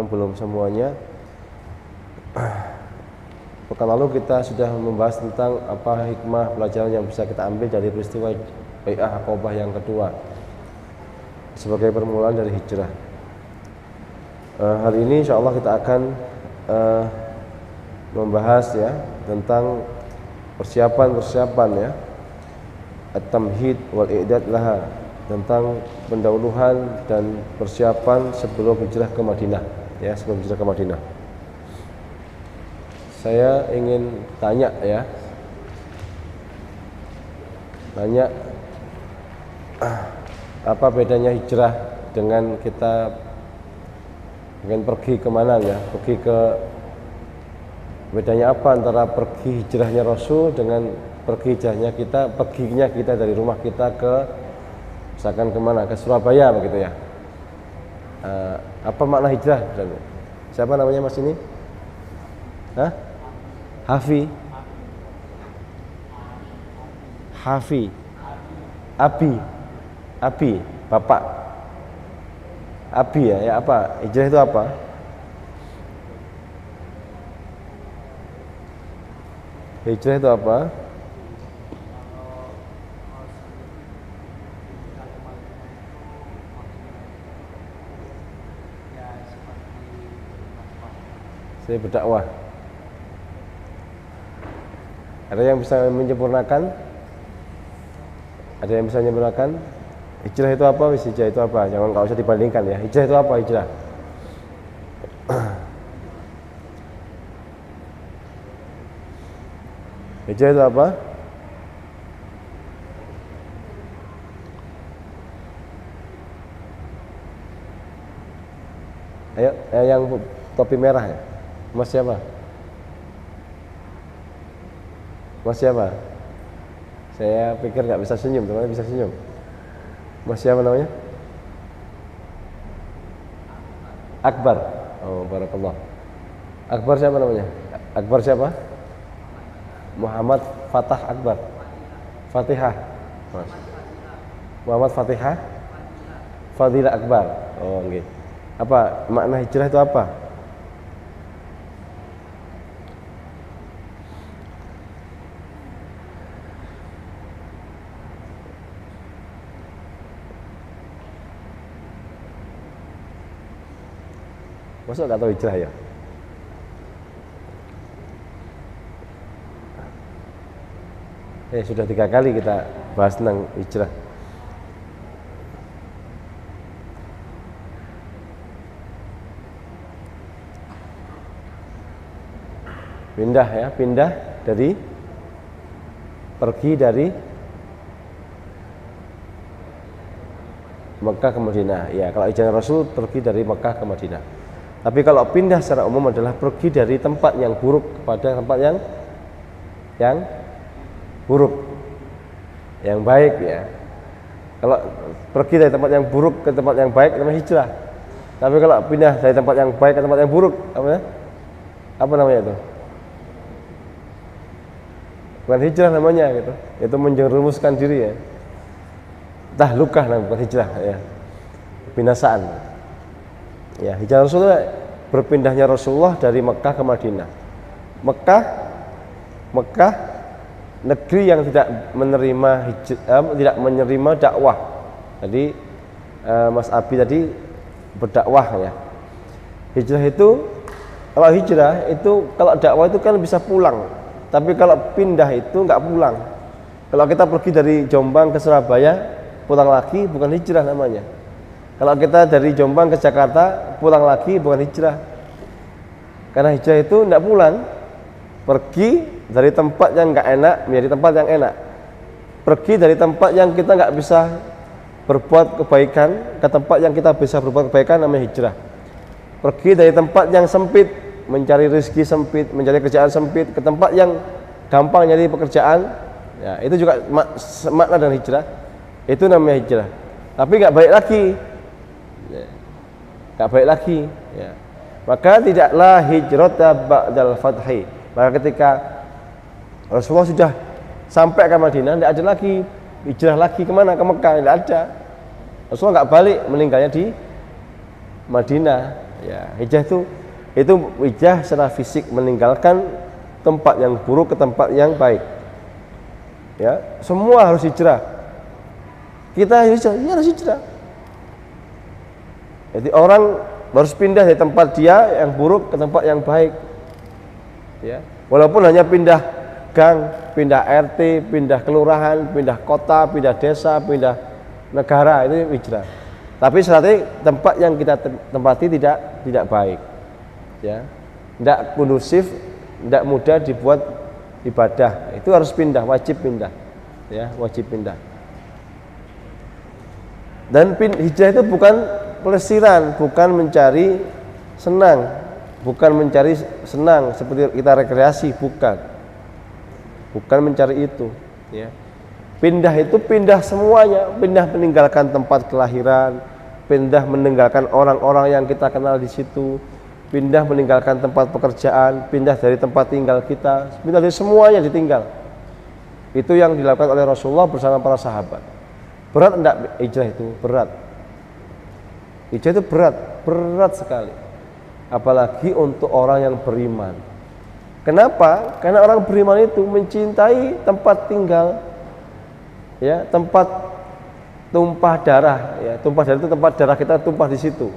memang belum semuanya. Pekan lalu kita sudah membahas tentang apa hikmah pelajaran yang bisa kita ambil dari peristiwa Bai'ah Aqabah yang kedua sebagai permulaan dari hijrah. Hari ini insyaallah kita akan membahas ya tentang persiapan ya, at-tamhid wal i'dad laha, tentang pendahuluan dan persiapan sebelum hijrah ke Madinah ya, sebelum hijrah ke Madinah. Saya ingin tanya ya, apa bedanya hijrah dengan kita ingin pergi kemana ya, bedanya apa antara pergi hijrahnya Rasul dengan pergi hijrahnya kita, perginya kita dari rumah kita ke misalkan kemana, ke Surabaya begitu ya. Apa makna hijrah? Siapa namanya Mas ini? Hafi, Abi, Bapak, Abi ya, apa? Hijrah itu apa? Hijrah itu apa? Saya berdakwah. Ada yang bisa menyempurnakan? Ada yang bisa menyempurnakan? Hijrah itu apa? Hijrah itu apa? Jangan, nggak usah dibandingkan ya. Hijrah itu apa? Hijrah. Hijrah itu apa? Ayo, yang topi merah ya. Mas siapa? Mas siapa? Saya pikir nggak bisa senyum, teman-teman bisa senyum. Mas siapa namanya? Akbar. Oh, barakallah. Akbar siapa namanya? Akbar siapa? Muhammad Fatah Akbar. Fatihah. Muhammad Fatihah. Fadilah Akbar. Oh, nggih. Apa makna hijrah itu apa? Masa nggak tahu hijrah ya? Sudah 3 kali kita bahas tentang hijrah. Pindah ya, pindah dari, pergi dari Mekah ke Madinah. Ya, kalau hijrah Rasul pergi dari Mekah ke Madinah. Tapi kalau pindah secara umum adalah pergi dari tempat yang buruk kepada tempat yang buruk, yang baik ya. Kalau pergi dari tempat yang buruk ke tempat yang baik namanya hijrah. Tapi kalau pindah dari tempat yang baik ke tempat yang buruk, apa namanya itu? Bukan hijrah namanya gitu. Itu menjerumuskan diri ya. Tahlukah namanya, bukan hijrah ya. Binasaan. Ya, hijrah Rasulullah, berpindahnya Rasulullah dari Mekah ke Madinah. Mekah negeri yang tidak menerima dakwah. Jadi Mas Abi tadi berdakwah ya. Hijrah itu, kalau hijrah itu, kalau dakwah itu kan bisa pulang. Tapi kalau pindah itu nggak pulang. Kalau kita pergi dari Jombang ke Surabaya, pulang lagi bukan hijrah namanya. Kalau kita dari Jombang ke Jakarta pulang lagi bukan hijrah. Karena hijrah itu tidak pulang. Pergi dari tempat yang nggak enak menjadi tempat yang enak. Pergi dari tempat yang kita nggak bisa berbuat kebaikan ke tempat yang kita bisa berbuat kebaikan namanya hijrah. Pergi dari tempat yang sempit, mencari rezeki sempit, mencari kerjaan sempit, ke tempat yang gampang nyari pekerjaan. Ya, itu juga makna dan hijrah. Itu namanya hijrah. Tapi nggak balik lagi. Nggak balik lagi ya. Maka tidaklah hijrata ba'dal fathi. Maka ketika Rasulullah sudah sampai ke Madinah, tidak ada lagi hijrah lagi kemana, ke Mekah, tidak ada. Rasulullah nggak balik, meninggalnya di Madinah. Ya, hijrah itu hijrah secara fisik, meninggalkan tempat yang buruk ke tempat yang baik. Ya, semua harus hijrah. Kita hijrah, ya harus hijrah. Jadi orang harus pindah dari tempat dia yang buruk ke tempat yang baik. Ya, walaupun hanya pindah gang, pindah RT, pindah kelurahan, pindah kota, pindah desa, pindah negara, itu hijrah. Tapi berarti tempat yang kita tempati tidak baik, ya, tidak kondusif, tidak mudah dibuat ibadah. Itu harus pindah, wajib pindah, ya, wajib pindah. Dan hijrah itu bukan pelesiran, bukan mencari senang, seperti kita rekreasi, bukan mencari itu, ya. Pindah itu pindah semuanya, pindah meninggalkan tempat kelahiran, pindah meninggalkan orang-orang yang kita kenal di situ, pindah meninggalkan tempat pekerjaan, pindah dari tempat tinggal kita, pindah dari semuanya ditinggal. Itu yang dilakukan oleh Rasulullah bersama para sahabat. Berat enggak hijrah itu? Berat. Hijrah itu berat sekali. Apalagi untuk orang yang beriman. Kenapa? Karena orang beriman itu mencintai tempat tinggal, ya, tempat tumpah darah, ya, tumpah darah itu tempat darah kita tumpah di situ.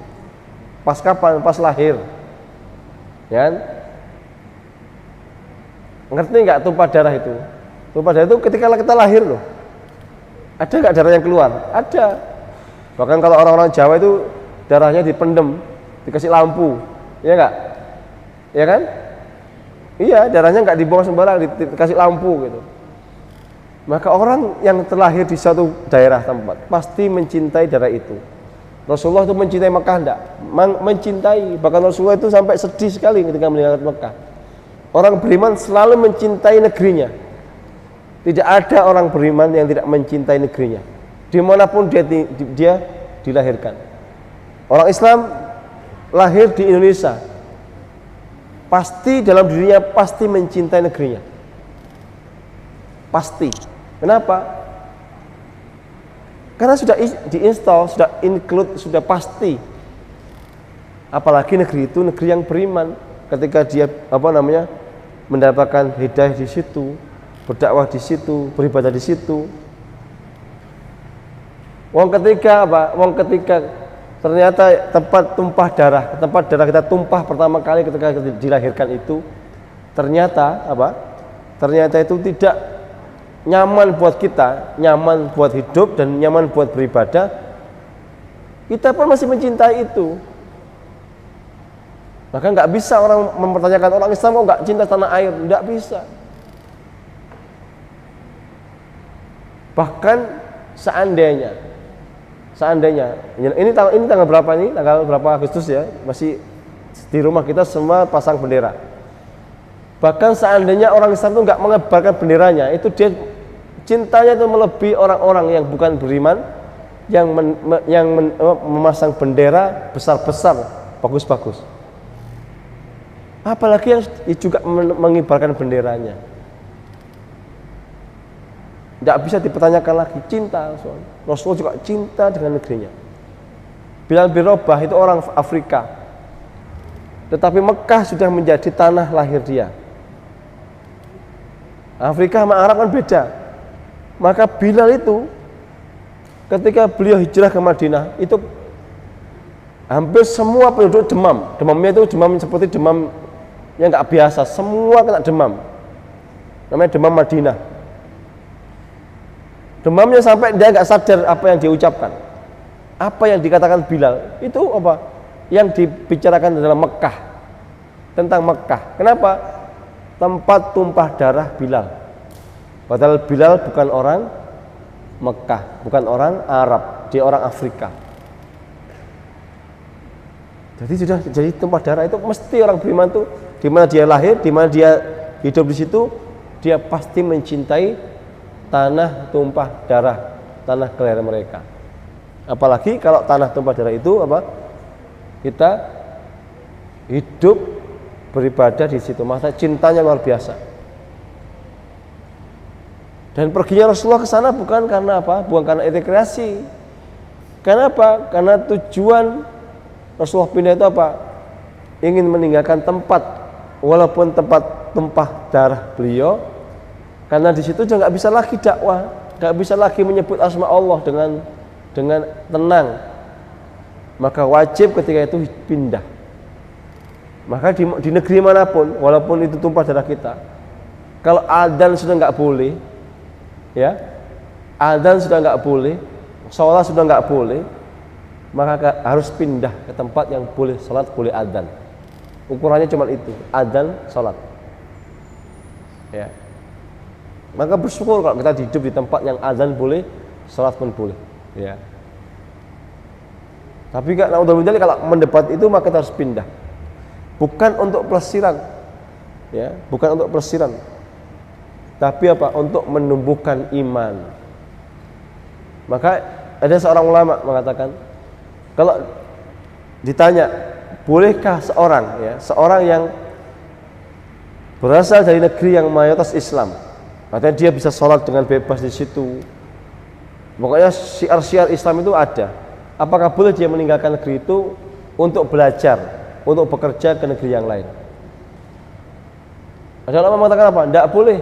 Pas kapan? Pas lahir, ya. Ngerti nggak tumpah darah itu? Tumpah darah itu ketika kita lahir loh. Ada nggak darah yang keluar? Ada. Bahkan kalau orang-orang Jawa itu darahnya dipendem, dikasih lampu, ya nggak? Ya kan? Iya, darahnya nggak dibuang sembarang, dikasih lampu gitu. Maka orang yang terlahir di suatu daerah tempat pasti mencintai daerah itu. Rasulullah itu mencintai Mekah enggak? Mencintai. Bahkan Rasulullah itu sampai sedih sekali ketika meninggalkan Mekah. Orang beriman selalu mencintai negerinya. Tidak ada orang beriman yang tidak mencintai negerinya, dimanapun dia dilahirkan. Orang Islam lahir di Indonesia, pasti dalam dirinya pasti mencintai negerinya. Pasti. Kenapa? Karena sudah diinstal, sudah include, sudah pasti. Apalagi negeri itu negeri yang beriman, ketika dia mendapatkan hidayah di situ, berdakwah di situ, beribadah di situ. Ketika ternyata tempat darah kita tumpah pertama kali ketika dilahirkan itu, ternyata itu tidak nyaman buat kita, nyaman buat hidup dan nyaman buat beribadah. Kita pun masih mencintai itu. Maka nggak bisa orang mempertanyakan orang Islam kok nggak cinta tanah air, nggak bisa. Bahkan seandainya ini tanggal berapa nih? Tanggal berapa Agustus ya? Masih di rumah kita semua pasang bendera. Bahkan seandainya orang Islam itu nggak mengibarkan benderanya, itu dia cintanya itu melebihi orang-orang yang bukan beriman, yang memasang bendera besar-besar, bagus-bagus. Apalagi yang juga mengibarkan benderanya. Tidak bisa dipertanyakan lagi, cinta. Rasulullah juga cinta dengan negerinya. Bilal bin Rabah itu orang Afrika, tetapi Mekah sudah menjadi tanah lahir dia. Afrika sama Arab kan beda. Maka Bilal itu ketika beliau hijrah ke Madinah, itu hampir semua penduduk demam. Demamnya itu demam seperti demam yang nggak biasa, semua kena demam. Namanya demam Madinah. Demamnya sampai dia nggak sadar apa yang diucapkan, apa yang dikatakan Bilal itu apa yang dibicarakan dalam Mekah, tentang Mekah. Kenapa? Tempat tumpah darah Bilal. Padahal Bilal bukan orang Mekah, bukan orang Arab, dia orang Afrika. Jadi sudah jadi tumpah darah itu mesti orang beriman itu di mana dia lahir, di mana dia hidup di situ, dia pasti mencintai tanah tumpah darah, tanah kelahiran mereka. Apalagi kalau tanah tumpah darah itu kita hidup beribadah di situ, maka cintanya luar biasa. Dan perginya Rasulullah ke sana bukan karena bukan karena rekreasi. Karena Karena tujuan Rasulullah pindah itu ingin meninggalkan tempat, walaupun tempat tumpah darah beliau, karena di situ juga nggak bisa lagi dakwah, nggak bisa lagi menyebut asma Allah dengan tenang, maka wajib ketika itu pindah. Maka di negeri manapun, walaupun itu tumpah darah kita, kalau adzan sudah nggak boleh, ya, adzan sudah nggak boleh, sholat sudah nggak boleh, maka harus pindah ke tempat yang boleh sholat, boleh adzan. Ukurannya cuma itu, adzan, sholat. Ya. Maka bersyukur kalau kita hidup di tempat yang adzan boleh, sholat pun boleh. Ya. Tapi kalau mendebat itu maka kita harus pindah. Bukan untuk pelesiran, ya, bukan untuk pelesiran, tapi apa? Untuk menumbuhkan iman. Maka ada seorang ulama mengatakan, kalau ditanya, bolehkah seorang yang berasal dari negeri yang mayoritas Islam, katanya dia bisa sholat dengan bebas di situ, pokoknya syiar-syiar Islam itu ada. Apakah boleh dia meninggalkan negeri itu untuk belajar, untuk bekerja ke negeri yang lain? Ada ulama mengatakan apa? Tidak boleh.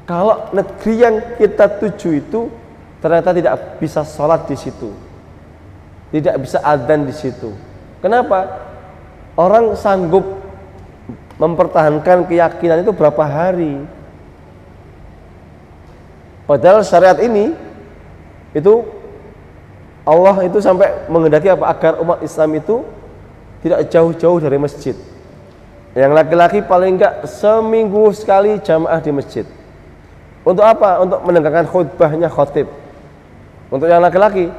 Kalau negeri yang kita tuju itu ternyata tidak bisa sholat di situ, tidak bisa adzan di situ. Kenapa? Orang sanggup mempertahankan keyakinan itu berapa hari? Padahal syariat ini itu Allah itu sampai menghendaki apa? Agar umat Islam itu tidak jauh-jauh dari masjid. Yang laki-laki paling enggak seminggu sekali jamaah di masjid. Untuk apa? Untuk mendengarkan khutbahnya khatib. Untuk yang laki-laki.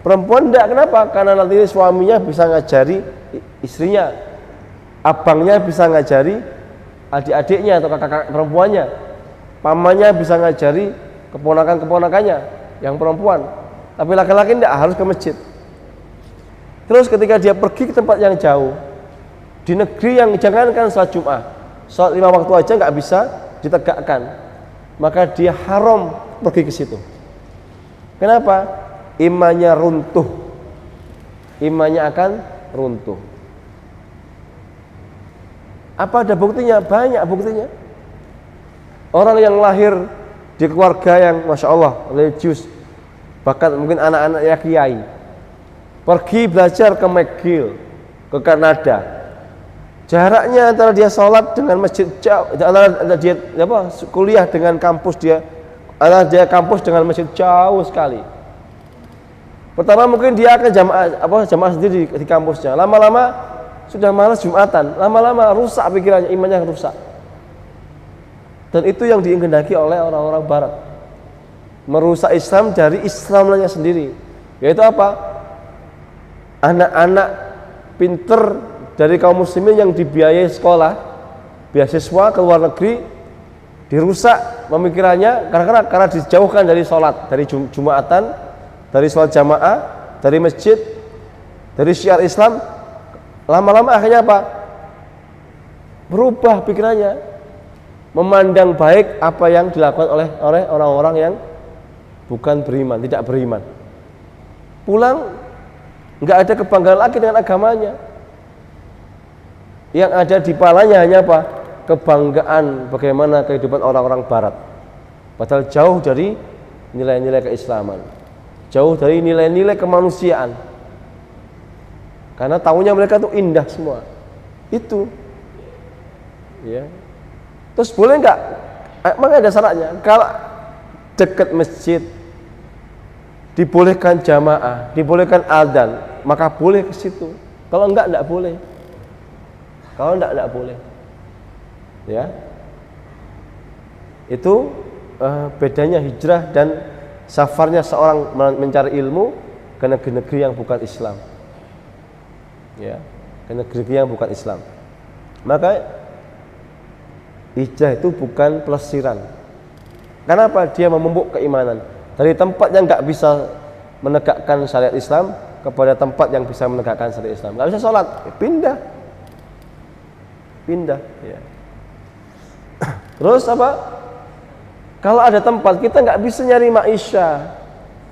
Perempuan enggak, kenapa? Karena nanti suaminya bisa ngajari istrinya, abangnya bisa ngajari adik-adiknya atau kakak perempuannya, pamannya bisa ngajari keponakan-keponakannya yang perempuan. Tapi laki-laki enggak, harus ke masjid. Terus ketika dia pergi ke tempat yang jauh, di negeri yang jangankan sholat Jum'ah, sholat 5 waktu aja nggak bisa ditegakkan, maka dia haram pergi ke situ. Kenapa? Imannya runtuh, imannya akan runtuh. Apa ada buktinya? Banyak buktinya. Orang yang lahir di keluarga yang masya Allah religius, bahkan mungkin anak-anaknya kiai, pergi belajar ke McGill, ke Kanada. Jaraknya antara dia sholat dengan masjid jauh, antara dia kuliah dengan kampus dia, antara dia kampus dengan masjid jauh sekali. Pertama mungkin dia akan jamaah sendiri di kampusnya. Lama-lama sudah malas Jumatan, lama-lama rusak pikirannya, imannya rusak. Dan itu yang dikehendaki oleh orang-orang Barat, merusak Islam dari Islamnya sendiri. Yaitu apa? Anak-anak pinter dari kaum muslimin yang dibiayai sekolah, beasiswa ke luar negeri, dirusak pemikirannya karena dijauhkan dari sholat, dari Jumatan, dari sholat jamaah, dari masjid, dari syiar Islam. Lama-lama akhirnya apa? Berubah pikirannya, memandang baik apa yang dilakukan oleh orang-orang yang bukan beriman, tidak beriman. Pulang nggak ada kebanggaan lagi dengan agamanya. Yang ada di palanya hanya apa? Kebanggaan bagaimana kehidupan orang-orang Barat. Padahal jauh dari nilai-nilai keislaman, jauh dari nilai-nilai kemanusiaan. Karena tahunya mereka itu indah semua. Itu, ya. Terus boleh nggak? Emang ada syaratnya. Kalau dekat masjid, dibolehkan jamaah, dibolehkan adzan, maka boleh ke situ. Kalau enggak boleh. Kalau enggak boleh. Ya. Itu bedanya hijrah dan safarnya seorang mencari ilmu ke negeri-negeri yang bukan Islam. Ya, ke negeri yang bukan Islam. Maka hijrah itu bukan pelesiran. Kenapa? Dia memupuk keimanan. Dari tempat yang nggak bisa menegakkan syariat Islam kepada tempat yang bisa menegakkan syariat Islam. Nggak bisa sholat, pindah. Ya. Terus apa? Kalau ada tempat kita nggak bisa nyari maisha,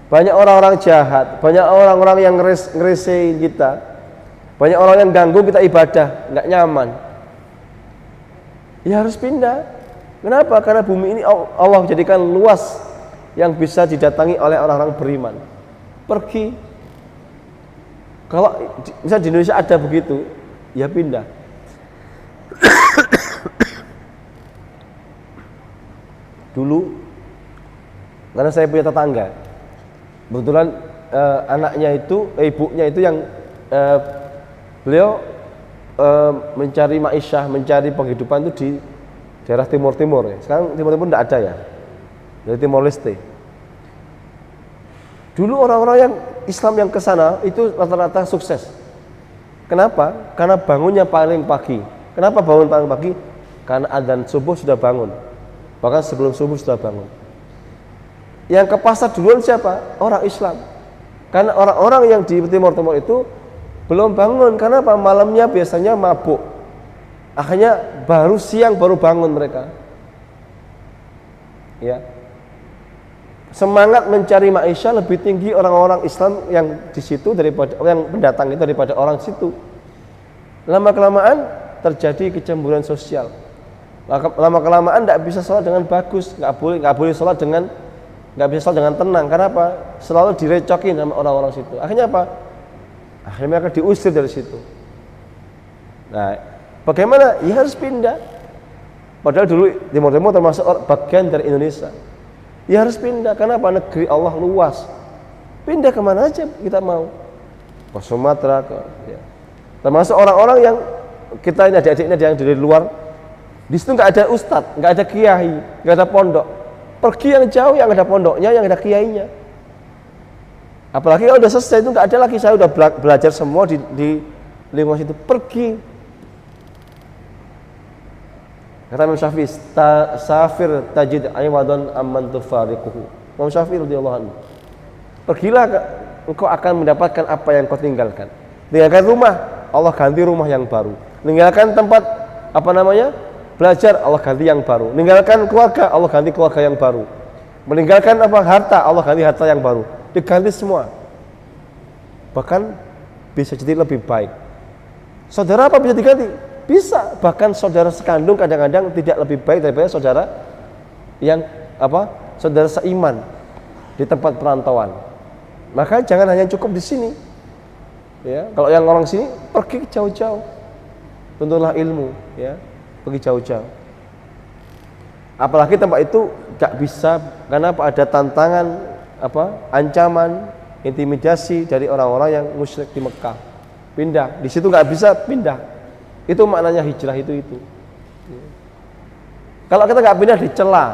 banyak orang-orang jahat, banyak orang-orang yang ngeresein kita. Banyak orang yang ganggu kita ibadah, nggak nyaman. Ya harus pindah. Kenapa? Karena bumi ini Allah jadikan luas yang bisa didatangi oleh orang-orang beriman. Pergi. Kalau misalnya di Indonesia ada begitu, ya pindah. Dulu, karena saya punya tetangga, kebetulan anaknya itu, ibunya itu yang beliau mencari ma'isyah, mencari penghidupan itu di daerah timur-timur ya. Sekarang timur-timur tidak ada ya, dari Timor Leste. Dulu orang-orang yang Islam yang ke sana itu rata-rata sukses. Kenapa? Karena bangunnya paling pagi. Kenapa bangun paling pagi? Karena adzan subuh sudah bangun. Bahkan sebelum subuh sudah bangun. Yang ke pasar duluan siapa? Orang Islam. Karena orang-orang yang di timur-timur itu belum bangun. Karena apa? Malamnya biasanya mabuk. Akhirnya baru siang baru bangun mereka. Ya. Semangat mencari ma'isyah lebih tinggi orang-orang Islam yang di situ daripada yang pendatang itu daripada orang situ. Lama-kelamaan terjadi kecemburuan sosial. Lama-kelamaan tidak bisa sholat dengan bagus, nggak boleh sholat dengan nggak bisa sholat dengan tenang. Karena apa? Selalu direcokin sama orang-orang situ. Akhirnya apa? Akhirnya mereka diusir dari situ. Nah, bagaimana? Ya harus pindah. Padahal dulu Timur-Timur termasuk bagian dari Indonesia. Ya harus pindah. Kenapa? Negeri Allah luas. Pindah kemana aja kita mau. Ke Sumatera, ya. Termasuk orang-orang yang kita ini adik-adiknya yang dari luar. Di situ nggak ada ustadz, nggak ada kiai, nggak ada pondok. Pergi yang jauh yang ada pondoknya, yang ada kiainya. Apalagi kalau udah selesai itu nggak ada lagi. Saya udah belajar semua di lingkungan situ. Pergi. Kata Imam Syafi'i, safir tajid aywadon amman tufariquhu. Imam Syafi'i radhiyallahu anhu. Pergilah, engkau akan mendapatkan apa yang kau tinggalkan. Tinggalkan rumah, Allah ganti rumah yang baru. Tinggalkan tempat belajar, Allah ganti yang baru. Meninggalkan keluarga, Allah ganti keluarga yang baru. Meninggalkan harta, Allah ganti harta yang baru. Diganti semua. Bahkan bisa jadi lebih baik. Saudara apa bisa diganti? Bisa. Bahkan saudara sekandung kadang-kadang tidak lebih baik daripada saudara yang saudara seiman di tempat perantauan. Maka jangan hanya cukup di sini. Ya, kalau yang orang sini pergi jauh-jauh. Tuntulah ilmu, ya. Pergi jauh-jauh. Apalagi tempat itu gak bisa karena ada tantangan, ancaman, intimidasi dari orang-orang yang musyrik di Mekah. Pindah, di situ gak bisa pindah. Itu maknanya hijrah itu. Kalau kita gak pindah dicela.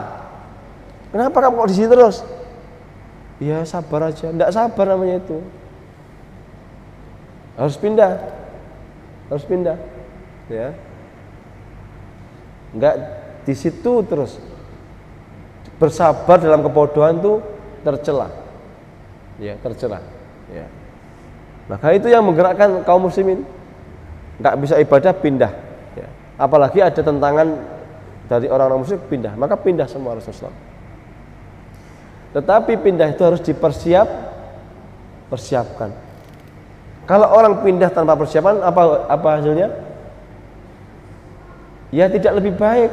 Kenapa kamu kok di sini terus? Ya sabar aja, nggak sabar namanya itu. Harus pindah, ya. Enggak di situ terus. Bersabar dalam kebodohan tuh tercela. Ya, tercela. Ya. Maka itu yang menggerakkan kaum muslimin. Enggak bisa ibadah pindah. Ya. Apalagi ada tentangan dari orang-orang musyrik pindah, maka pindah semua Rasulullah. Tetapi pindah itu harus persiapkan. Kalau orang pindah tanpa persiapan, apa hasilnya? Ya tidak lebih baik.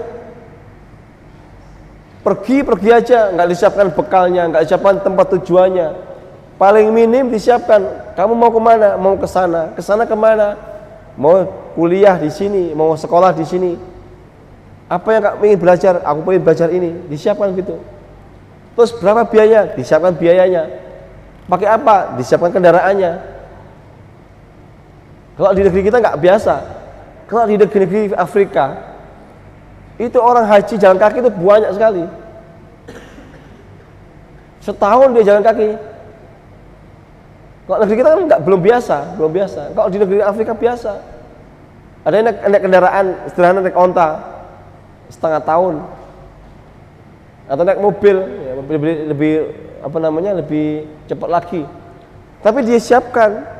Pergi aja, nggak disiapkan bekalnya, nggak disiapkan tempat tujuannya. Paling minim disiapkan. Kamu mau kemana? Mau ke sana. Ke sana kemana? Mau kuliah di sini, mau sekolah di sini. Apa yang kamu ingin belajar? Aku ingin belajar ini. Disiapkan gitu. Terus berapa biayanya? Disiapkan biayanya. Pakai apa? Disiapkan kendaraannya. Kalau di negeri kita nggak biasa. Kalau di negeri Afrika, itu orang haji jalan kaki itu banyak sekali. Setahun dia jalan kaki. Kalau negeri kita kan belum biasa. Kalau di negeri Afrika biasa. Ada yang naik kendaraan, sederhana naik onta setengah tahun. Atau naik mobil, ya, lebih cepat lagi. Tapi dia siapkan.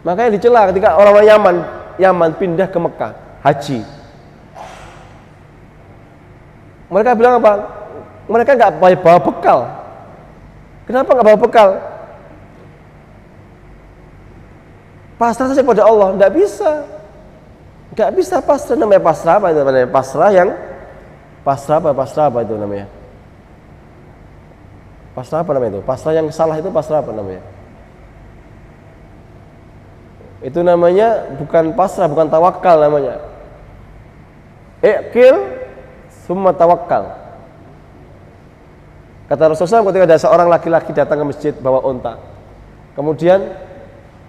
Makanya dicela ketika orang-orang Yaman pindah ke Mekah haji. Mereka bilang apa? Mereka nggak bawa bekal. Kenapa nggak bawa bekal? pasrah saja pada Allah, enggak bisa. Enggak bisa pasrah. Namanya pasrah apa itu namanya? Pasrah apa itu namanya? Pasrah apa namanya itu? Pasrah yang salah itu pasrah apa namanya? Itu namanya bukan pasrah, bukan tawakal namanya. Iqil summa tawakkal. Kata Rasulullah ketika ada seorang laki-laki datang ke masjid bawa unta. Kemudian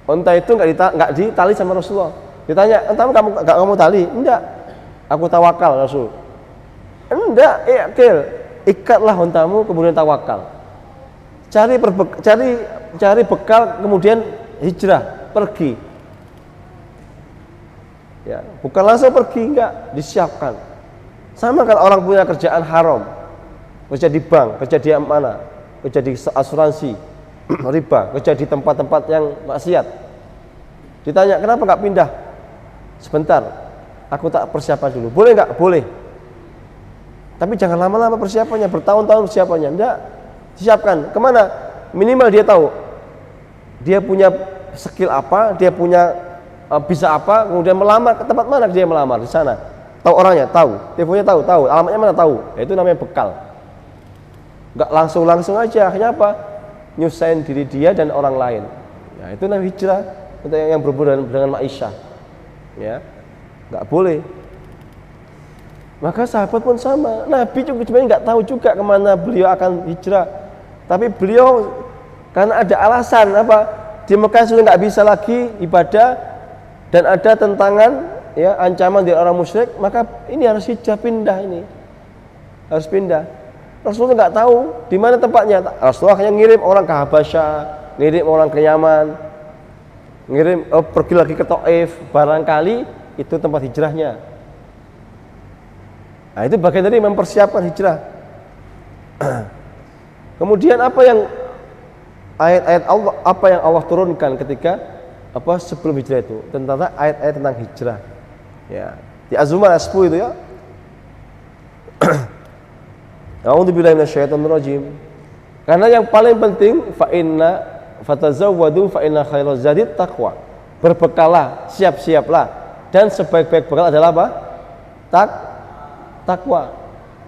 unta itu enggak ditali sama Rasulullah. Ditanya, kamu tali? Enggak. Aku tawakal, Rasul. Enggak, iqil. Ikatlah untamu kemudian tawakal. Cari bekal kemudian hijrah, pergi. Ya, bukan langsung pergi, enggak, disiapkan. Sama kalau orang punya kerjaan haram, kerja di bank, kerja di mana, kerja di asuransi, riba, kerja di tempat-tempat yang maksiat. Ditanya, kenapa enggak pindah? Sebentar, aku tak persiapan dulu. Boleh enggak? Boleh. Tapi jangan lama-lama persiapannya, bertahun-tahun persiapannya. Enggak, disiapkan. Kemana? Minimal dia tahu dia punya skill apa, dia punya bisa apa, kemudian melamar ke tempat mana dia melamar, di sana. Tahu orangnya, tahu. Teleponnya tahu. Alamatnya mana tahu. Itu namanya bekal. Enggak langsung aja. Kenapa? Nyusahin diri dia dan orang lain. Ya, itu namanya hijrah. Untuk yang berhubungan dengan ma'isyah. Ya, nggak boleh. Maka sahabat pun sama. Nabi juga sebenarnya nggak tahu juga kemana beliau akan hijrah. Tapi beliau karena ada alasan apa? Di Mekah sudah nggak bisa lagi ibadah dan ada tentangan, ya, ancaman dari orang musyrik. Maka ini harus hijrah, pindah ini. Harus pindah. Rasulullah nggak tahu di mana tempatnya. Rasulullah hanya ngirim orang ke Habasyah, ngirim orang ke Yaman, ngirim pergi lagi ke Taif, barangkali itu tempat hijrahnya. Nah, itu bagian dari mempersiapkan hijrah. Kemudian apa yang ayat-ayat Allah, apa yang Allah turunkan ketika sebelum hijrah itu, tentang ayat-ayat tentang hijrah. Ya, di Az-Zumar 10 itu ya. A'udzubillahi minasyaitonir rajim. Karena yang paling penting fatazawwadu fa inna khairaz zadi taqwa. Berbekalah, siap-siaplah, dan sebaik-baik bekal adalah apa? Takwa.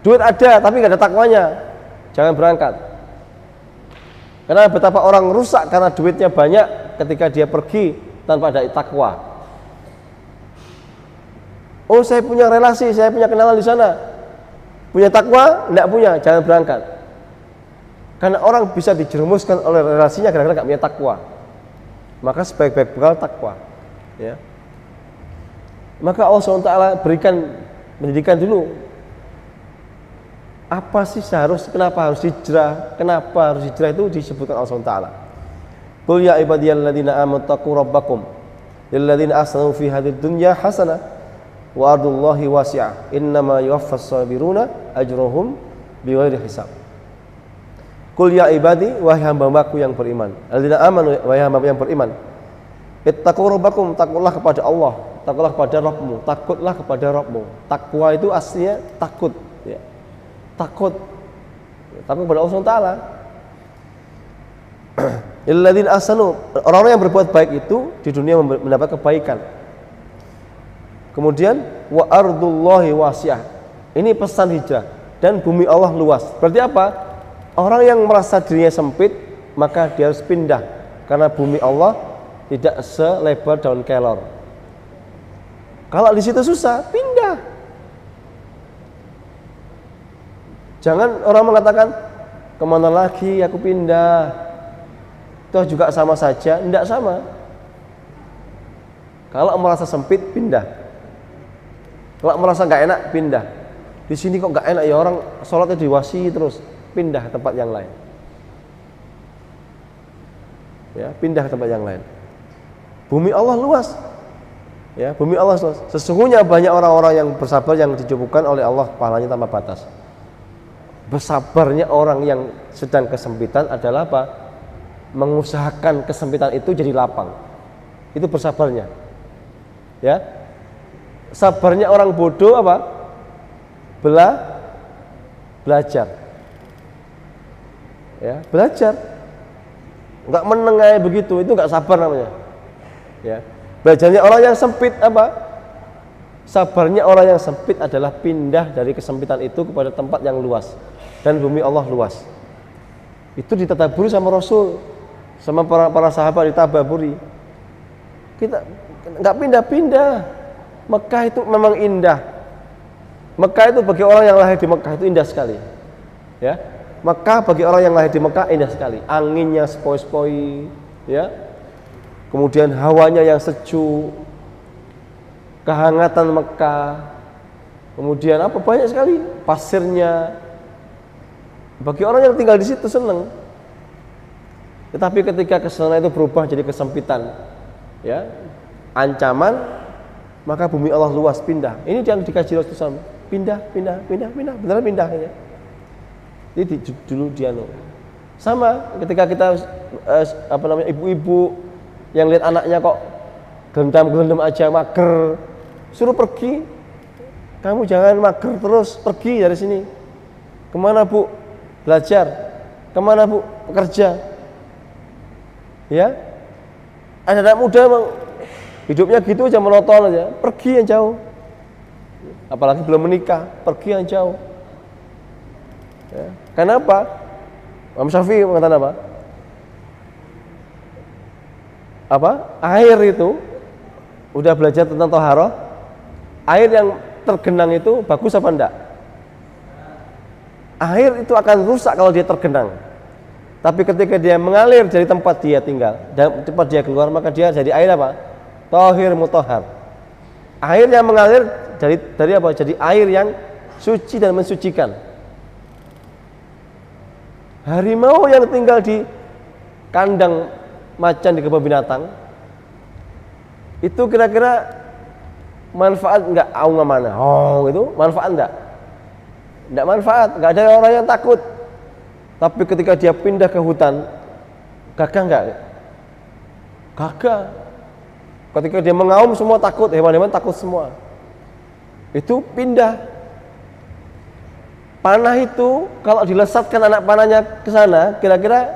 Duit ada tapi enggak ada takwanya, jangan berangkat. Karena betapa orang rusak karena duitnya banyak ketika dia pergi tanpa ada takwa. Oh, saya punya relasi, saya punya kenalan di sana. Punya takwa, enggak punya, jangan berangkat. Karena orang bisa dijerumuskan oleh relasinya gara-gara enggak punya takwa. Maka sebaik-baik bekal takwa. Ya. Maka Allah SWT mendidikan dulu. Apa sih kenapa harus hijrah? Kenapa harus hijrah itu disebutkan Allah SWT. Qul ya ibadiyalladzina amanu taqu rabbakum lilladzina ahsanu fi hadhihi dunya hasanah wa ardullahi wasi'ah innama yuwaffas sabiruna ajruhum bighairi hisab. Qul ya ibadi, wahai hamba-hambaku yang beriman, alladzina amanu, wahai hamba yang beriman, ittaqu rabbakum, takutlah kepada Allah, takutlah kepada Rabbmu, takutlah kepada Rabbmu. Takwa itu aslinya takut, ya. Takut kepada Allah SWT. Illadzina ahsanu, orang-orang yang berbuat baik itu di dunia mendapat kebaikan. Kemudian wa ardullahi wasi'ah. Ini pesan hijrah, dan bumi Allah luas. Berarti apa? Orang yang merasa dirinya sempit, maka dia harus pindah, karena bumi Allah tidak selebar daun kelor. Kalau di situ susah, pindah. Jangan orang mengatakan, kemana lagi aku pindah, toh juga sama saja. Tidak sama. Kalau merasa sempit, pindah. Kalau merasa nggak enak, pindah. Di sini kok nggak enak ya, orang sholatnya diwasi terus, pindah ke tempat yang lain. Ya, pindah ke tempat yang lain. Bumi Allah luas. Ya, bumi Allah luas. Sesungguhnya banyak orang-orang yang bersabar yang dicukupkan oleh Allah pahalanya tanpa batas. Bersabarnya orang yang sedang kesempitan adalah apa? Mengusahakan kesempitan itu jadi lapang. Itu bersabarnya. Ya. Sabarnya orang bodoh apa? Belajar. Ya, belajar. Enggak menengahi begitu, itu enggak sabar namanya. Ya. Belajarnya orang yang sempit apa? Sabarnya orang yang sempit adalah pindah dari kesempitan itu kepada tempat yang luas. Dan bumi Allah luas. Itu ditadaburi sama Rasul, sama para sahabat ditaburi. Kita nggak pindah-pindah. Mekah itu memang indah. Mekah itu bagi orang yang lahir di Mekah itu indah sekali. Ya. Mekah bagi orang yang lahir di Mekah indah sekali. Anginnya sepoi-sepoi, ya. Kemudian hawanya yang sejuk. Kehangatan Mekah. Kemudian apa banyak sekali pasirnya. Bagi orang yang tinggal di situ senang. Tetapi ketika kesana itu berubah jadi kesempitan, ya, ancaman, maka bumi Allah luas, pindah. Ini yang dikaji Rasulullah, pindah, benar pindah ya. Ini dulu dianu. Sama ketika kita ibu-ibu yang lihat anaknya kok gelendam aja, mager, suruh pergi. Kamu jangan mager terus, pergi dari sini. Kemana Bu? Belajar. Kemana Bu? Bekerja. Ya. Ada anak muda hidupnya gitu aja, monoton aja, pergi yang jauh. Apalagi belum menikah, pergi yang jauh. Ya. Kenapa? Imam Syafi'i mengatakan apa? Air itu udah belajar tentang thaharah. Air yang tergenang itu bagus apa enggak? Air itu akan rusak kalau dia tergenang. Tapi ketika dia mengalir dari tempat dia tinggal dan tempat dia keluar, maka dia jadi air apa? Thahir mutahhar. Air yang mengalir dari apa? Jadi air yang suci dan mensucikan. Harimau yang tinggal di kandang macan di kebun binatang itu kira-kira manfaat enggak aung mana? Oh, itu manfaat enggak? Enggak manfaat, enggak ada orang yang takut. Tapi ketika dia pindah ke hutan, gagah enggak? Gagah. Ketika dia mengaum semua takut, hewan-hewan takut semua. Itu pindah. Panah itu kalau dilesatkan anak panahnya ke sana, kira-kira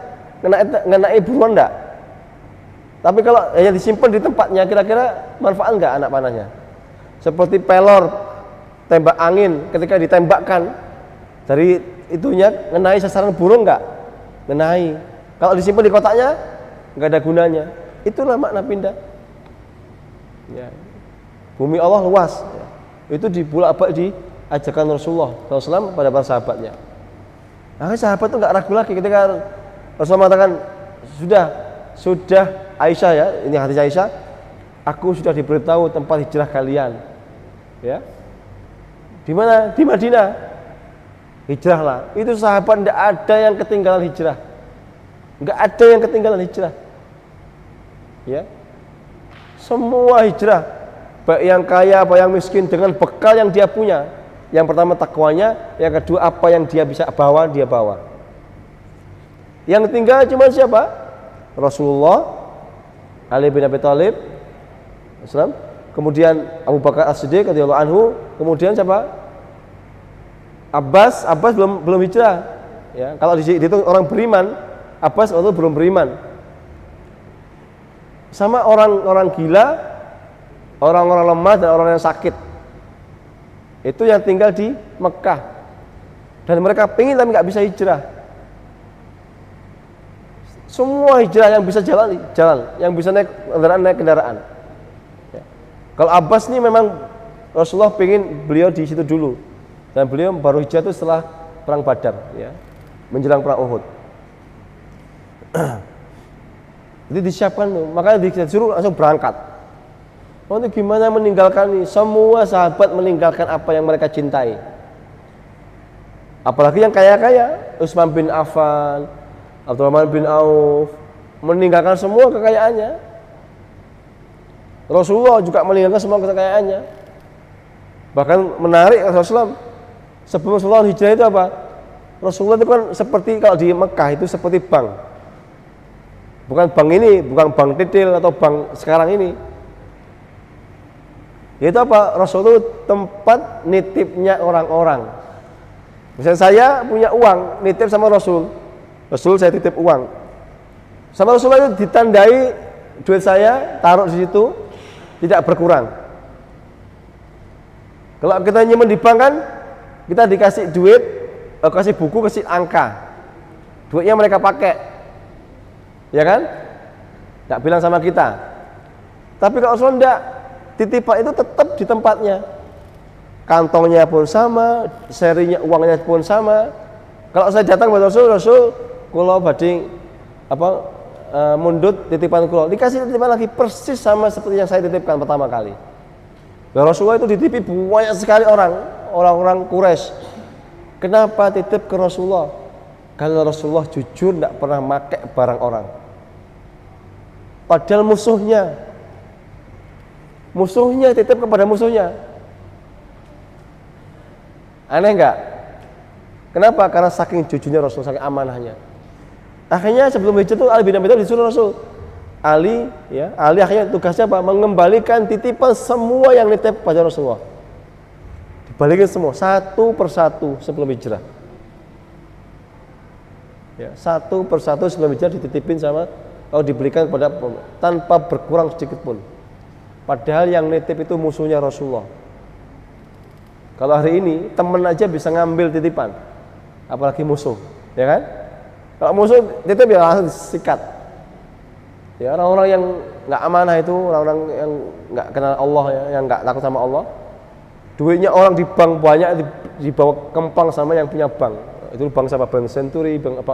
ngenai buruan enggak? Tapi kalau hanya disimpan di tempatnya, kira-kira manfaat enggak anak panahnya? Seperti pelor tembak angin, ketika ditembakkan dari itunya ngenai sasaran burung enggak? Ngenai. Kalau disimpan di kotaknya enggak ada gunanya. Itulah makna pindah. Ya. Bumi Allah luas. Ya. Itu dibolak-balik diajarkan Rasulullah SAW pada para sahabatnya. Nah, sahabat itu enggak ragu lagi ketika Rasulullah mengatakan sudah Aisyah, ya, ini hadis Aisyah, aku sudah diberitahu tempat hijrah kalian. Ya. Di mana? Di Madinah. Hijrahlah. Itu sahabat tidak ada yang ketinggalan hijrah. Enggak ada yang ketinggalan hijrah. Ya. Semua hijrah, baik yang kaya, baik yang miskin, dengan bekal yang dia punya. Yang pertama takwanya, yang kedua apa yang dia bisa bawa, dia bawa. Yang tinggal cuma siapa? Rasulullah, Ali bin Abi Thalib, Islam. Kemudian Abu Bakar As-Siddiq radhiyallahu anhu, kemudian siapa? Abbas belum hijrah. Ya, kalau dihitung orang beriman, Abbas waktu belum beriman. Sama orang-orang gila, orang-orang lemah dan orang yang sakit. Itu yang tinggal di Mekah. Dan mereka pingin tapi nggak bisa hijrah. Semua hijrah yang bisa jalan, yang bisa naik kendaraan. Ya. Kalau Abbas ini memang Rasulullah pingin beliau di situ dulu. Dan beliau baru hijrah itu setelah perang Badar, ya, menjelang perang Uhud. Jadi disiapkan, makanya disuruh langsung berangkat. Oh, itu gimana meninggalkan ini? Semua sahabat meninggalkan apa yang mereka cintai. Apalagi yang kaya-kaya, Utsman bin Affan, Abdurrahman bin Auf, meninggalkan semua kekayaannya. Rasulullah juga meninggalkan semua kekayaannya. Bahkan menarik Rasulullah, sebelum Rasulullah hijrah itu apa? Rasulullah itu kan seperti kalau di Mekah itu seperti bank. Bukan bank ini, bukan bank titil atau bank sekarang ini. Itu apa? Rasul itu tempat nitipnya orang-orang. Misalnya saya punya uang, nitip sama Rasul. Rasul saya titip uang. Sama Rasulullah itu ditandai duit saya, taruh di situ. tidak berkurang. Kalau kita nyimpen di bank kan, kita dikasih duit, kasih buku, kasih angka, duitnya mereka pakai, ya kan? Nggak bilang sama kita. Tapi kalau Rasul enggak, titipan itu tetap di tempatnya, kantongnya pun sama, serinya uangnya pun sama. Kalau saya datang kepada Rasul, kula badhe mundut titipan kula, dikasih titipan lagi persis sama seperti yang saya titipkan pertama kali. Dan Rasulullah itu dititipi banyak sekali orang-orang Quraisy. Kenapa titip ke Rasulullah? Karena Rasulullah jujur tidak pernah pakai barang orang. Padahal musuhnya titip kepada musuhnya. Aneh enggak? Kenapa? Karena saking jujurnya Rasul, saking amanahnya. Akhirnya sebelum hijrah itu Ali bin Abi Thalib disuruh Rasul. Ali akhirnya tugasnya apa? Mengembalikan titipan semua yang nitip pada Rasulullah. Dibalikin semua satu persatu sebelum hijrah. Ya, satu persatu sebelum hijrah dititipin sama atau diberikan kepada tanpa berkurang sedikit pun. Padahal yang nitip itu musuhnya Rasulullah. Kalau hari ini teman aja bisa ngambil titipan, apalagi musuh, ya kan? Kalau musuh titip ya langsung sikat. Ya, orang-orang yang nggak amanah itu, orang-orang yang nggak kenal Allah, ya, yang nggak takut sama Allah, duitnya orang di bank banyak dibawa kempang sama yang punya bank. Itu bank sama Bank Senturi, bank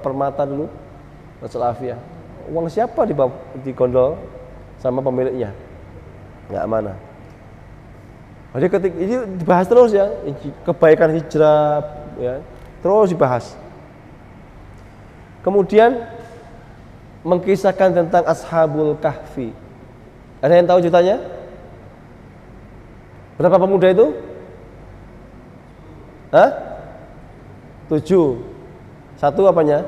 Permata dulu, Rasul Afia. Uang siapa dibawa di gondol sama pemiliknya? Nggak amanah. Jadi ketika ini dibahas terus ya, kebaikan hijrah, ya, terus dibahas. Kemudian mengkisahkan tentang Ashabul Kahfi. Ada yang tahu ceritanya? Berapa pemuda itu? 7. Satu apanya?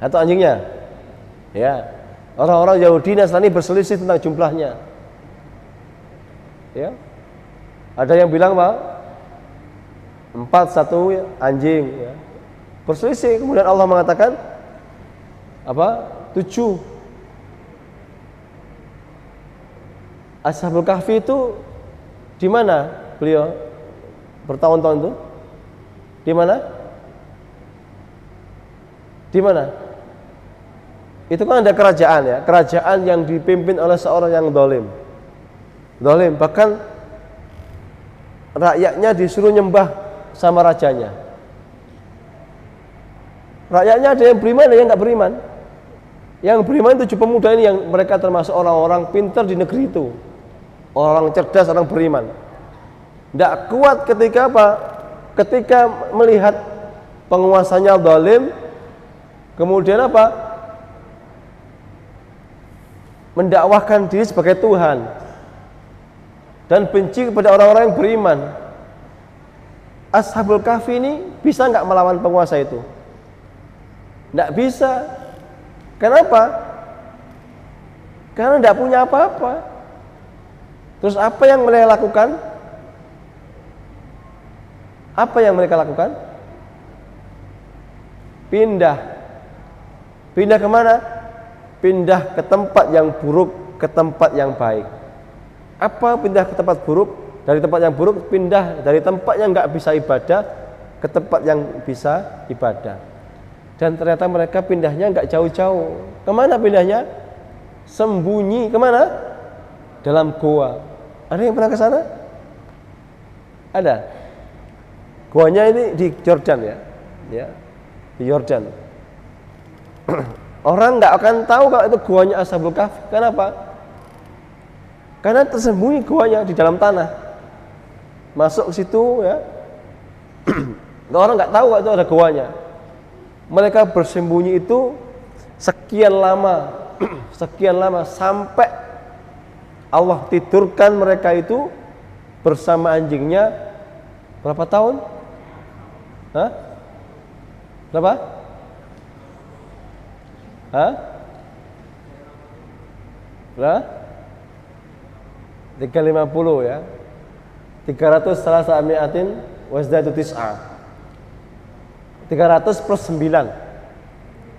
Atau anjingnya? Ya. Orang-orang Yahudi Nasrani berselisih tentang jumlahnya. Ya. Ada yang bilang apa? 4, 1 anjing, ya. Berselisih, kemudian Allah mengatakan 7. Ashabul Kahfi itu di mana beliau bertahun-tahun itu? Di mana? Di mana? Itu kan ada kerajaan, ya, kerajaan yang dipimpin oleh seorang yang zalim. Bahkan rakyatnya disuruh nyembah sama rajanya. Rakyatnya ada yang beriman, ada yang nggak beriman. Yang beriman 7 pemuda ini yang mereka termasuk orang-orang pintar di negeri itu, orang cerdas, orang beriman. Tidak kuat ketika apa? Ketika melihat penguasanya zalim, kemudian apa? Mendakwahkan diri sebagai Tuhan dan benci kepada orang-orang yang beriman. Ashabul Kahfi ini bisa nggak melawan penguasa itu? Tidak bisa. Kenapa? Karena tidak punya apa-apa. Terus apa yang mereka lakukan? Apa yang mereka lakukan? Pindah. Pindah kemana? Pindah ke tempat yang buruk, ke tempat yang baik. Apa pindah ke tempat buruk? Dari tempat yang buruk pindah dari tempat yang nggak bisa ibadah ke tempat yang bisa ibadah. Dan ternyata mereka pindahnya nggak jauh-jauh. Kemana pindahnya? Sembunyi kemana? Dalam goa. Ada yang pernah ke sana? Ada. Goanya ini di Jordan, ya, di Jordan. Orang nggak akan tahu kalau itu goanya Ashabul Kahfi. Kenapa? Karena tersembunyi goanya di dalam tanah. Masuk ke situ, ya. Orang nggak tahu kalau itu ada goanya. Mereka bersembunyi itu sekian lama sampai Allah tidurkan mereka itu bersama anjingnya. Berapa tahun? Berapa? 350, ya. 300 salah sa'amiatin wasdatu tis'a. 300 plus 9.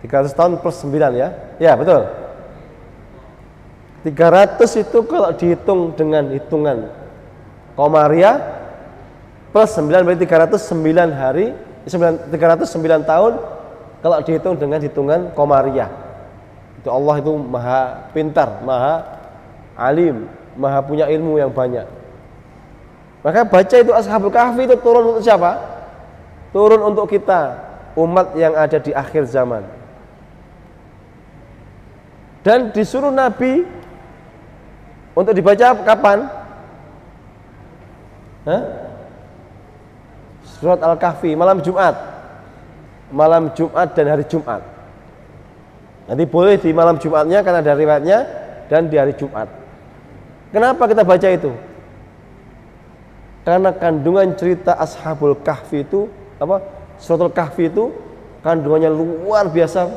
300 tahun plus 9, ya. Ya, betul. 300 itu kalau dihitung dengan hitungan Komariah plus 9 berarti 309 hari, 309 tahun kalau dihitung dengan hitungan Komariah. Itu Allah itu maha pintar, maha alim, maha punya ilmu yang banyak. Maka baca itu Ashabul Kahfi itu turun untuk siapa? Turun untuk kita, umat yang ada di akhir zaman. Dan disuruh Nabi untuk dibaca kapan? Surat Al-Kahfi malam Jumat. Malam Jumat dan hari Jumat. Nanti boleh di malam Jumatnya karena ada riwayatnya, dan di hari Jumat. Kenapa kita baca itu? Karena kandungan cerita Ashabul Kahfi itu Suratul Kahfi itu kandungannya luar biasa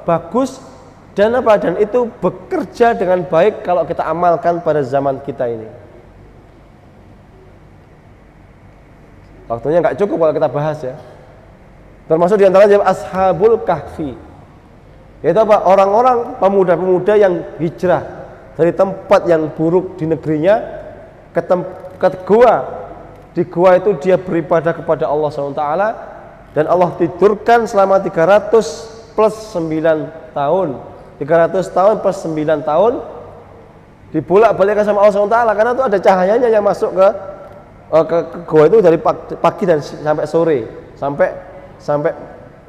bagus dan itu bekerja dengan baik kalau kita amalkan pada zaman kita ini. Waktunya nggak cukup kalau kita bahas ya. Termasuk diantaranya Ashabul Kahfi, yaitu orang-orang pemuda-pemuda yang hijrah dari tempat yang buruk di negerinya ke gua. Di gua itu dia beribadah kepada Allah SWT, dan Allah tidurkan selama 300 plus 9 tahun. 300 tahun plus 9 tahun dibolak-balikkan sama Allah SWT, karena itu ada cahayanya yang masuk ke gua itu dari pagi dan sampai sore, sampai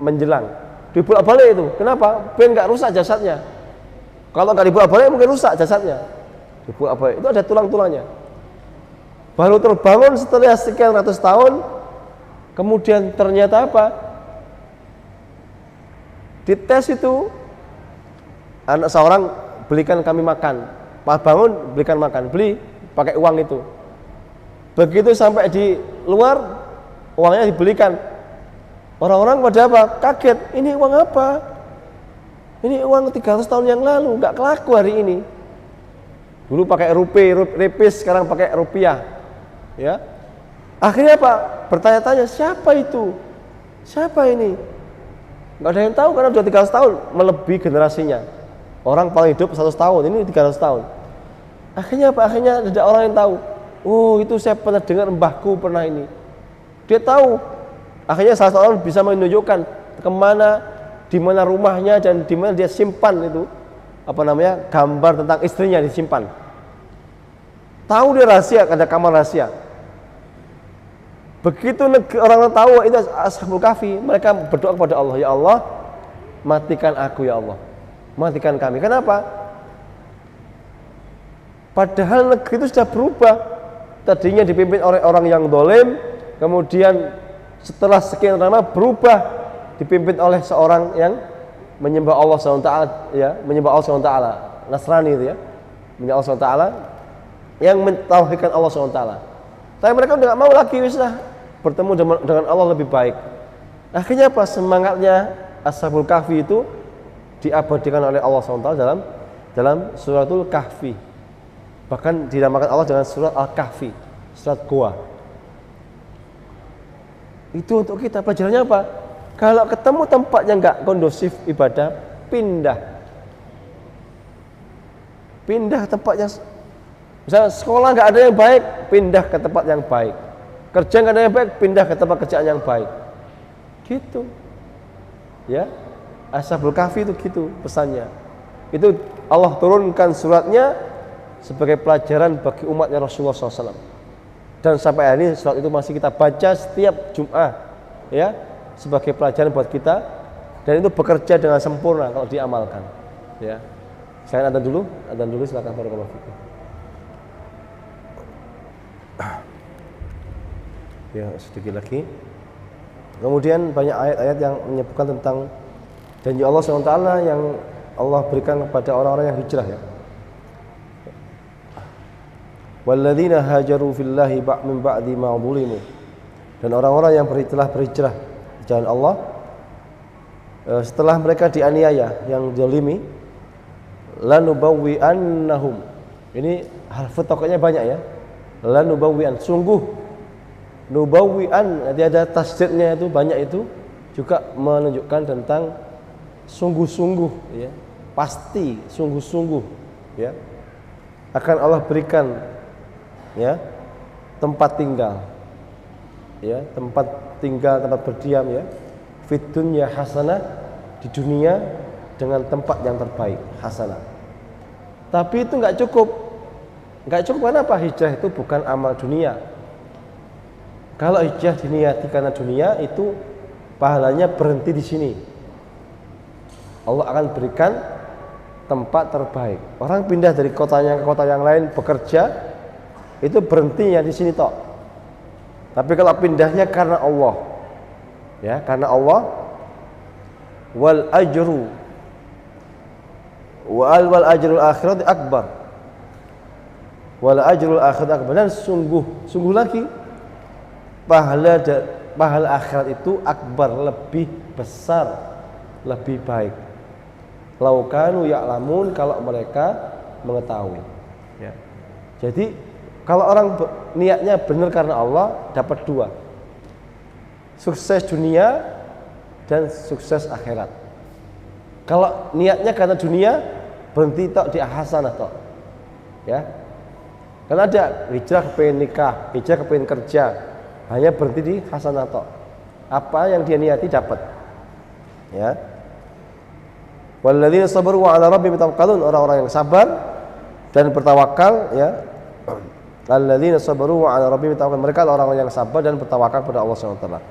menjelang. Dibolak-balik itu. Kenapa? Biar nggak rusak jasadnya. Kalau nggak dibolak-balik mungkin rusak jasadnya. Dibolak-balik itu ada tulang-tulangnya. Baru terbangun setelah sekian ratus tahun. Kemudian ternyata dites itu, anak seorang belikan kami makan, pas bangun belikan makan, beli pakai uang itu. Begitu sampai di luar, uangnya dibelikan. Orang-orang pada kaget, ini uang apa? Ini uang 300 tahun yang lalu, nggak kelaku hari ini. Dulu pakai rupis, sekarang pakai rupiah. Ya, akhirnya bertanya-tanya, siapa itu? Siapa ini? Nggak ada yang tahu karena sudah 300 tahun melebihi generasinya. Orang paling hidup 100 tahun, ini 300 tahun. Akhirnya Akhirnya ada orang yang tahu. Oh, itu saya pernah dengar, mbahku pernah ini. Dia tahu. Akhirnya salah seorang bisa menunjukkan di mana rumahnya dan di mana dia simpan itu gambar tentang istrinya disimpan. Tahu dia rahasia, ada kamar rahasia. Begitu orang tahu itu Ashabul Kahfi, mereka berdoa kepada Allah, ya Allah, matikan aku ya Allah, matikan kami. Kenapa? Padahal negeri itu sudah berubah. Tadinya dipimpin oleh orang yang dolim, kemudian setelah sekian lama berubah dipimpin oleh seorang yang menyembah Allah SWT, ya, menyembah Allah SWT, Nasrani itu ya, menyembah Allah SWT, yang mentauhidkan Allah SWT. Tapi mereka udah gak mau lagi, bertemu dengan Allah lebih baik. Akhirnya semangatnya Ashabul Kahfi itu diabadikan oleh Allah SWT dalam suratul Kahfi. Bahkan dinamakan Allah dengan surat Al-Kahfi, surat Goa. Itu untuk kita. Pelajarannya apa? Kalau ketemu tempat yang nggak kondusif ibadah, pindah tempatnya. Misalnya sekolah nggak ada yang baik, pindah ke tempat yang baik. Kerja nggak ada yang baik, pindah ke tempat kerjaan yang baik. Gitu. Ya, Ashabul Kahfi itu gitu pesannya. Itu Allah turunkan suratnya sebagai pelajaran bagi umatnya Rasulullah SAW. Dan sampai hari ini surat itu masih kita baca setiap Jumat, ya, sebagai pelajaran buat kita, dan itu bekerja dengan sempurna kalau diamalkan. Ya, saya adzan dulu silakan barakallahu fikum. Ya, sedikit lagi. Kemudian banyak ayat-ayat yang menyebutkan tentang janji Allah SWT yang Allah berikan kepada orang-orang yang hijrah, ya. Walladzina hajaru fillahi min ba'di ma zulimu. Dan orang-orang yang berhijrah di jalan Allah setelah mereka dianiaya, yang zalimi, lanubawwi'annahum. Ini harfu tokenya banyak ya. Lanubawwi'an, sungguh. Nubawwi'an, nanti ada tasdidnya itu banyak, itu juga menunjukkan tentang sungguh-sungguh, ya. pasti sungguh-sungguh ya akan Allah berikan ya tempat tinggal ya, tempat berdiam ya, fid dunya hasanah, di dunia dengan tempat yang terbaik, hasanah. Tapi itu nggak cukup. Kenapa? Hijrah itu bukan amal dunia. Kalau hijrah diniati karena dunia, itu pahalanya berhenti di sini. Allah akan berikan tempat terbaik. Orang pindah dari kotanya ke kota yang lain bekerja, itu berhentinya di sini toh. Tapi kalau pindahnya karena Allah, ya karena Allah, wal ajrul akhirati akbar, wal ajrul akhirati akbar, dan sungguh lagi pahala akhirat itu akbar, lebih besar, lebih baik. Laukanu ya'lamun, kalau mereka mengetahui ya. Jadi kalau orang niatnya benar karena Allah, dapat dua, sukses dunia dan sukses akhirat. Kalau niatnya karena dunia, berhenti tok di hasanah tok ya. Karena ada hijrah kepengen nikah, hijrah kepengen kerja, hanya berhenti di hasanah tok. Apa yang dia niati dapat ya. Walladzina sabaru wa 'ala rabbihim yatawakkalun, orang-orang yang sabar dan bertawakal ya. Alladzina sabaru wa 'ala rabbihim yatawakkalun, mereka adalah orang-orang yang sabar dan bertawakal kepada Allah Subhanahu wa taala.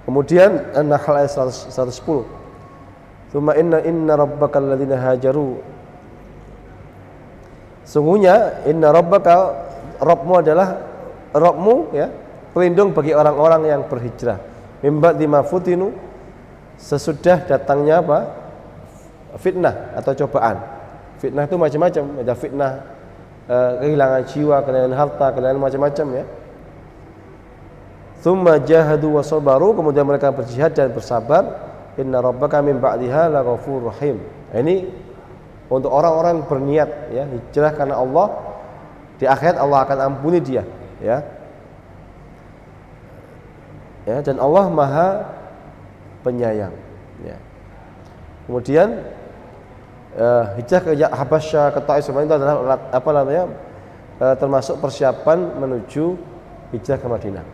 Kemudian An-Nahl ayat 110. Tsumma inna rabbaka alladzina hajaru. Sungguhnya inna rabbaka, Rabbmu adalah Rabbmu ya, pelindung bagi orang-orang yang berhijrah. Mim ba'di ma futinu, sesudah datangnya apa? Fitnah atau cobaan. Fitnah itu macam-macam, ada fitnah kehilangan jiwa, kehilangan harta, kehilangan macam-macam ya. Tsumma jahadu wa sabaru, kemudian mereka berjihad dan bersabar. Inna rabbaka min ba'diha laghafurur rahim. Ini untuk orang-orang berniat ya, hijrah karena Allah, di akhirat Allah akan ampuni dia ya. Ya, dan Allah Maha Penyayang ya. Kemudian hijrah ke Habasyah, ke Taif, itu adalah apa namanya? Termasuk persiapan menuju hijrah ke Madinah.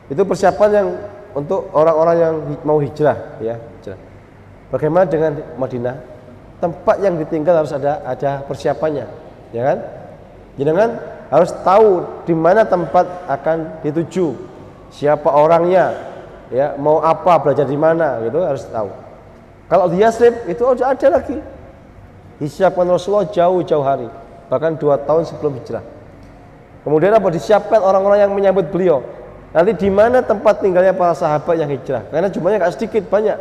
Itu persiapan yang untuk orang-orang yang mau hijrah ya, hijrah. Bagaimana dengan Madinah? Tempat yang ditinggal harus ada persiapannya, ya kan? Jangan harus tahu di mana tempat akan dituju, siapa orangnya, ya, mau apa, belajar di mana, gitu harus tahu. Kalau di Yathrib itu ada lagi. Disiapkan Rasulullah jauh-jauh hari, bahkan 2 tahun sebelum hijrah. Kemudian apa? Disiapkan orang-orang yang menyambut beliau. Nanti di mana tempat tinggalnya para sahabat yang hijrah? Karena jumlahnya nggak sedikit, banyak.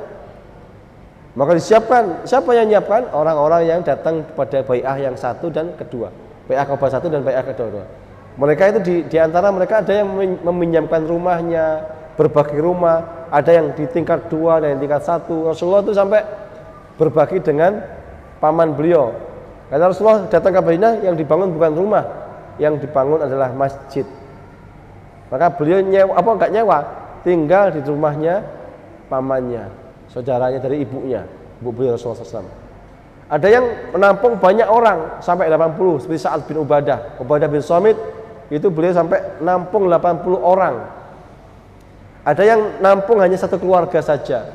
Maka disiapkan. Siapa yang menyiapkan? Orang-orang yang datang pada bai'ah yang 1 dan kedua, bai'ah Aqabah 1 dan bai'ah kedua. Mereka itu di antara mereka ada yang meminjamkan rumahnya, berbagi rumah, ada yang di tingkat 2 dan yang tingkat 1. Rasulullah itu sampai berbagi dengan paman beliau. Karena Rasulullah datang ke Madinah, yang dibangun bukan rumah, yang dibangun adalah masjid. Maka beliau enggak nyewa, tinggal di rumahnya pamannya, saudaranya dari ibunya, ibu beliau Rasulullah SAW. Ada yang menampung banyak orang sampai 80, seperti Sa'ad bin Ubadah bin Samit, itu beliau sampai nampung 80 orang. Ada yang nampung hanya 1 keluarga saja.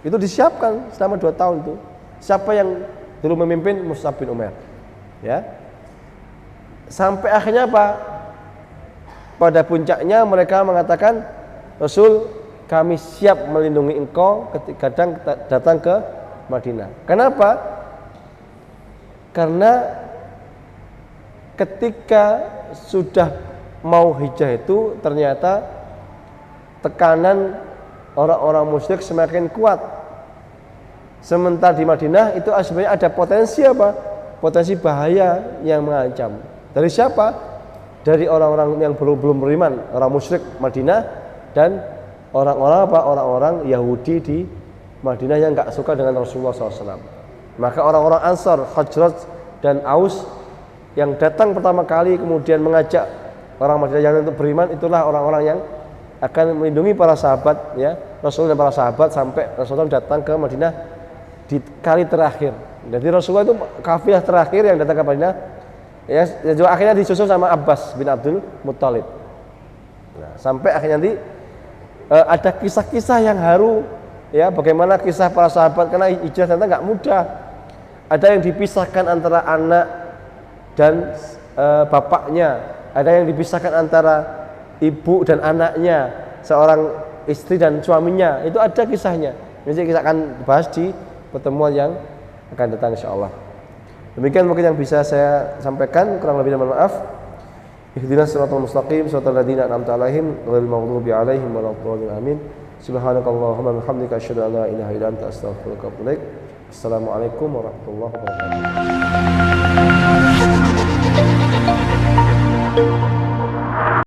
Itu disiapkan selama 2 tahun itu. Siapa yang dulu memimpin? Mus'ab bin Umair. Ya. Sampai akhirnya apa? Pada puncaknya mereka mengatakan, Rasul, kami siap melindungi engkau ketika datang ke Madinah. Kenapa? Karena ketika sudah mau hijrah itu ternyata tekanan orang-orang musyrik semakin kuat. Sementara di Madinah itu sebenarnya ada potensi apa? Potensi bahaya yang mengancam. Dari siapa? Dari orang-orang yang belum beriman, orang musyrik Madinah, dan orang-orang apa? Orang-orang Yahudi di Madinah yang enggak suka dengan Rasulullah SAW. Maka orang-orang Ansar, Khazraj dan Aus yang datang pertama kali kemudian mengajak orang Madinah yang untuk beriman, itulah orang-orang yang akan melindungi para sahabat ya, Rasul dan para sahabat sampai Rasulullah datang ke Madinah di kali terakhir. Jadi Rasulullah itu kafilah terakhir yang datang ke Madinah. Ya, juga akhirnya disusul sama Abbas bin Abdul Muttalib. Nah, sampai akhirnya nanti ada kisah-kisah yang haru, ya, bagaimana kisah para sahabat karena hijrah ternyata nggak mudah. Ada yang dipisahkan antara anak dan bapaknya, ada yang dipisahkan antara ibu dan anaknya, seorang istri dan suaminya. Itu ada kisahnya. Jadi kita akan bahas di pertemuan yang akan datang insyaallah. Demikian mungkin yang bisa saya sampaikan, kurang lebih mohon maaf. Ihdinas siratal mustaqim siratal ladzina an'amta 'alaihim ghairil maghdubi 'alaihim waladdallin amin. Subhanakallahumma wa bihamdika asyhadu an la ilaha illa anta astaghfiruka wa atubu ilaik. Assalamualaikum warahmatullahi wabarakatuh.